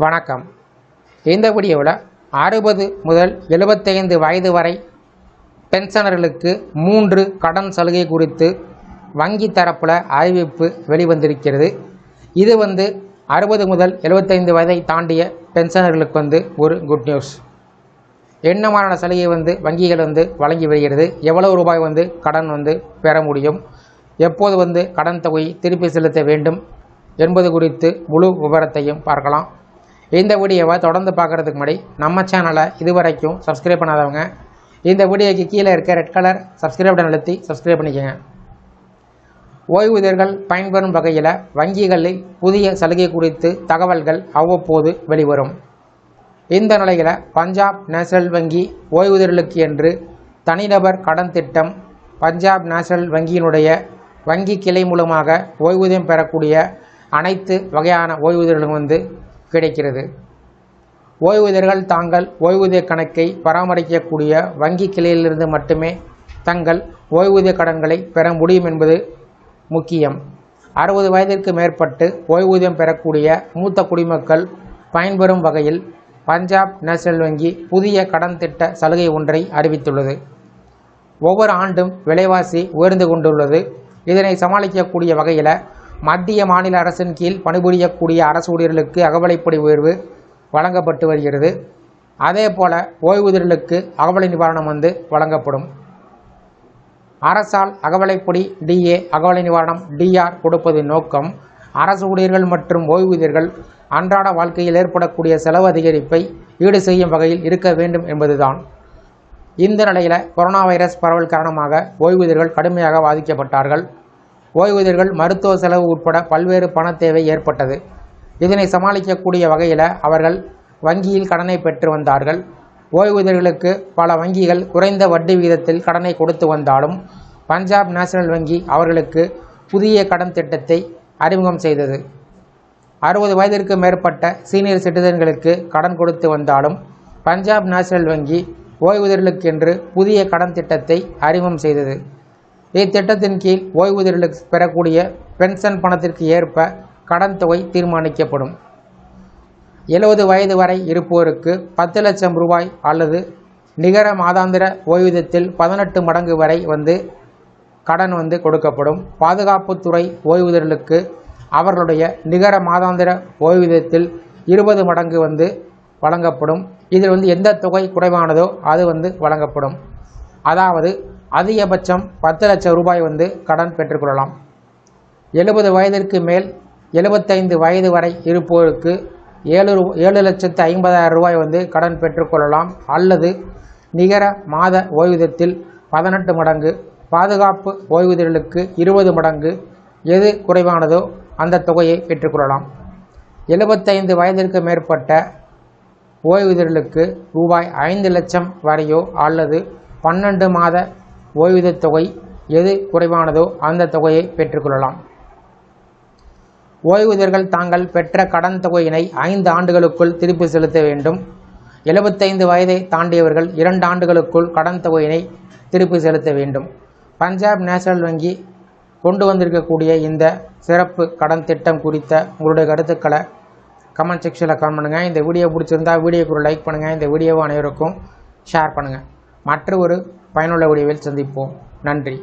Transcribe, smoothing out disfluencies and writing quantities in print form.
வணக்கம். இந்த வீடியோவில் 60 முதல் 75 வயது வரை பென்ஷனர்களுக்கு 3 கடன் சலுகை குறித்து வங்கி தரப்பில் அறிவிப்பு வெளிவந்திருக்கிறது. இது 60 முதல் 75 வயதை தாண்டிய பென்ஷனர்களுக்கு ஒரு குட் நியூஸ். என்ன மாதிரியான சலுகை வங்கிகள் வழங்கி வருகிறது, எவ்வளவு ரூபாய் கடன் பெற முடியும், எப்போது கடன் தொகையை திருப்பி செலுத்த வேண்டும் என்பது குறித்து முழு விவரத்தையும் பார்க்கலாம். இந்த வீடியோவை தொடர்ந்து பார்க்குறதுக்கு முன்னாடி நம்ம சேனலை இதுவரைக்கும் சப்ஸ்கிரைப் பண்ணாதவங்க இந்த வீடியோக்கு கீழே இருக்க ரெட் கலர் சப்ஸ்கிரைப் பட்டன் அழுத்தி சப்ஸ்கிரைப் பண்ணிக்கோங்க. ஓய்வூதியர்கள் பயன்பெறும் வகையில் வங்கிகளில் புதிய சலுகை குறித்து தகவல்கள் அவ்வப்போது வெளிவரும். இந்த நிலையில் பஞ்சாப் நேஷனல் வங்கி ஓய்வூதியர்களுக்கு என்று தனிநபர் கடன் திட்டம் பஞ்சாப் நேஷனல் வங்கியினுடைய வங்கி கிளை மூலமாக ஓய்வூதியம் பெறக்கூடிய அனைத்து வகையான ஓய்வூதியர்களும் கிடைக்கிறது. ஓய்வூதியர்கள் தாங்கள் ஓய்வூதிய கணக்கை பராமரிக்கக்கூடிய வங்கி கிளையிலிருந்து மட்டுமே தங்கள் ஓய்வூதிய கடன்களை பெற முடியும் என்பது முக்கியம். 60 வயதிற்கு மேற்பட்டு ஓய்வூதியம் பெறக்கூடிய மூத்த குடிமக்கள் பயன்பெறும் வகையில் பஞ்சாப் நேஷனல் வங்கி புதிய கடன் திட்ட சலுகை ஒன்றை அறிவித்துள்ளது. ஒவ்வொரு ஆண்டும் விலைவாசி உயர்ந்து கொண்டுள்ளது. இதனை சமாளிக்கக்கூடிய வகையில் மத்திய மாநில அரசின் கீழ் பணிபுரியக்கூடிய அரசு ஊழியர்களுக்கு அகவிலைப்படி உயர்வு வழங்கப்பட்டு வருகிறது. அதே போல ஓய்வூதியர்களுக்கு அகவிலை நிவாரணம் வழங்கப்படும். அரசால் அகவிலைப்படி டிஏ, அகவிலை நிவாரணம் டிஆர் கொடுப்பதின் நோக்கம் அரசு ஊழியர்கள் மற்றும் ஓய்வூதியர்கள் அன்றாட வாழ்க்கையில் ஏற்படக்கூடிய செலவு அதிகரிப்பை ஈடு செய்யும் வகையில் இருக்க வேண்டும் என்பதுதான். இந்த நிலையில் கொரோனா வைரஸ் பரவல் காரணமாக ஓய்வூதியர்கள் கடுமையாக பாதிக்கப்பட்டார்கள். ஓய்வூதியர்கள் மருத்துவ செலவு உட்பட பல்வேறு பண தேவை ஏற்பட்டது. இதனை சமாளிக்கக்கூடிய வகையில் அவர்கள் வங்கியில் கடனை பெற்று வந்தார்கள். ஓய்வூதியர்களுக்கு பல வங்கிகள் குறைந்த வட்டி விகிதத்தில் கடனை கொடுத்து வந்தாலும் பஞ்சாப் நேஷனல் வங்கி அவர்களுக்கு புதிய கடன் திட்டத்தை அறிமுகம் செய்தது. 60 வயதிற்கு மேற்பட்ட சீனியர் சிட்டிசன்களுக்கு கடன் கொடுத்து வந்தாலும் பஞ்சாப் நேஷனல் வங்கி ஓய்வூதியர்களுக்கென்று புதிய கடன் திட்டத்தை அறிமுகம் செய்தது. இத்திட்டத்தின் கீழ் ஓய்வூதியர்களுக்கு பெறக்கூடிய பென்ஷன் பணத்திற்கு ஏற்ப கடன் தொகை தீர்மானிக்கப்படும். 70 வயது வரை இருப்போருக்கு 10 லட்சம் ரூபாய் அல்லது நிகர மாதாந்திர ஓய்வூதியத்தில் 18 மடங்கு வரை கடன் கொடுக்கப்படும். பாதுகாப்புத்துறை ஓய்வூதியர்களுக்கு அவர்களுடைய நிகர மாதாந்திர ஓய்வூதியத்தில் 20 மடங்கு வழங்கப்படும். இதில் எந்த தொகை குறைவானதோ அது வழங்கப்படும். அதாவது அதிகபட்சம் 10 லட்சம் ரூபாய் கடன் பெற்றுக்கொள்ளலாம். 70 வயதிற்கு மேல் 75 வயது வரை இருப்போருக்கு 7,50,000 ரூபாய் கடன் பெற்றுக்கொள்ளலாம். அல்லது நிகர மாத ஓய்வூதியத்தில் 18 மடங்கு, பாதுகாப்பு ஓய்வூதியர்களுக்கு 20 மடங்கு, எது குறைவானதோ அந்த தொகையை பெற்றுக்கொள்ளலாம். 75 வயதிற்கு மேற்பட்ட ஓய்வூதியர்களுக்கு ரூபாய் 5 லட்சம் வரையோ அல்லது 12 மாத ஓய்வூதிய தொகை எது குறைவானதோ அந்த தொகையை பெற்றுக்கொள்ளலாம். ஓய்வூதியர்கள் தாங்கள் பெற்ற கடன் தொகையினை 5 ஆண்டுகளுக்குள் திருப்பி செலுத்த வேண்டும். 75 வயதை தாண்டியவர்கள் 2 ஆண்டுகளுக்குள் கடன் தொகையினை திருப்பி செலுத்த வேண்டும். பஞ்சாப் நேஷனல் வங்கி கொண்டு வந்திருக்கக்கூடிய இந்த சிறப்பு கடன் திட்டம் குறித்த உங்களுடைய கருத்துக்களை கமெண்ட் செக்ஷனில் கமெண்ட் பண்ணுங்கள். இந்த வீடியோ பிடிச்சிருந்தால் வீடியோக்கு ஒரு லைக் பண்ணுங்கள். இந்த வீடியோவை அனைவருக்கும் ஷேர் பண்ணுங்கள். மற்ற ஒரு பயனுள்ள வீடியோவில் சந்திப்போம். நன்றி.